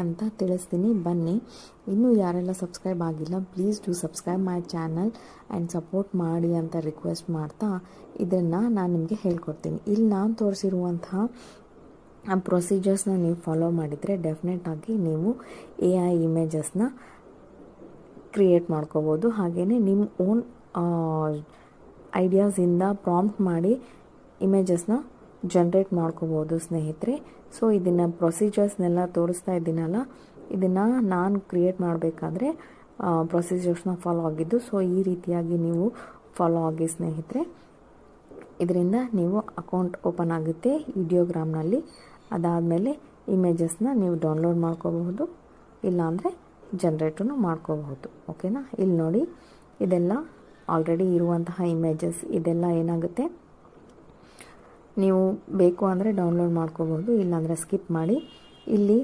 ಅಂತ ತಿಳಿಸ್ತೀನಿ. ಬನ್ನಿ. ಇನ್ನೂ ಯಾರೆಲ್ಲ ಸಬ್ಸ್ಕ್ರೈಬ್ ಆಗಿಲ್ಲ please do subscribe my channel and support ಮಾಡಿ ಅಂತ ರಿಕ್ವೆಸ್ಟ್ ಮಾಡ್ತಾ ಇದನ್ನು ನಾನು ನಿಮಗೆ ಹೇಳ್ಕೊಡ್ತೀನಿ. ಇಲ್ಲಿ ನಾನು ತೋರಿಸಿರುವಂತಹ ಪ್ರೊಸೀಜರ್ಸ್ನ ನೀವು ಫಾಲೋ ಮಾಡಿದರೆ ಡೆಫಿನೆಟಾಗಿ ನೀವು AI ಇಮೇಜಸ್ನ ಕ್ರಿಯೇಟ್ ಮಾಡ್ಕೋಬೋದು. ಹಾಗೆಯೇ ನಿಮ್ಮ ಓನ್ ಐಡಿಯಾಸಿಂದ ಪ್ರಾಂಪ್ಟ್ ಮಾಡಿ ಇಮೇಜಸ್ನ ಜನ್ರೇಟ್ ಮಾಡ್ಕೋಬೋದು ಸ್ನೇಹಿತರೆ. ಸೊ ಇದನ್ನು ಪ್ರೊಸೀಜರ್ಸ್ನೆಲ್ಲ ತೋರಿಸ್ತಾ ಇದ್ದೀನಲ್ಲ, ಇದನ್ನು ನಾನು ಕ್ರಿಯೇಟ್ ಮಾಡಬೇಕಾದ್ರೆ ಪ್ರೊಸೀಜರ್ಸ್ನ ಫಾಲೋ ಆಗಿದ್ದು. ಸೊ ಈ ರೀತಿಯಾಗಿ ನೀವು ಫಾಲೋ ಆಗಿ ಸ್ನೇಹಿತರೆ. ಇದರಿಂದ ನೀವು ಅಕೌಂಟ್ ಓಪನ್ ಆಗುತ್ತೆ ವಿಡಿಯೋಗ್ರಾಮ್ನಲ್ಲಿ. ಅದಾದಮೇಲೆ ಇಮೇಜಸ್ನ ನೀವು ಡೌನ್ಲೋಡ್ ಮಾಡ್ಕೋಬಹುದು, ಇಲ್ಲಾಂದರೆ ಜನ್ರೇಟನ್ನು ಮಾಡ್ಕೋಬಹುದು. ಓಕೆನಾ. ಇಲ್ಲಿ ನೋಡಿ, ಇದೆಲ್ಲ ಆಲ್ರೆಡಿ ಇರುವಂತಹ ಇಮೇಜಸ್. ಇದೆಲ್ಲ ಏನಾಗುತ್ತೆ, ನೀವು ಬೇಕು ಅಂದರೆ ಡೌನ್ಲೋಡ್ ಮಾಡ್ಕೋಬಹುದು, ಇಲ್ಲಾಂದರೆ ಸ್ಕಿಪ್ ಮಾಡಿ. ಇಲ್ಲಿ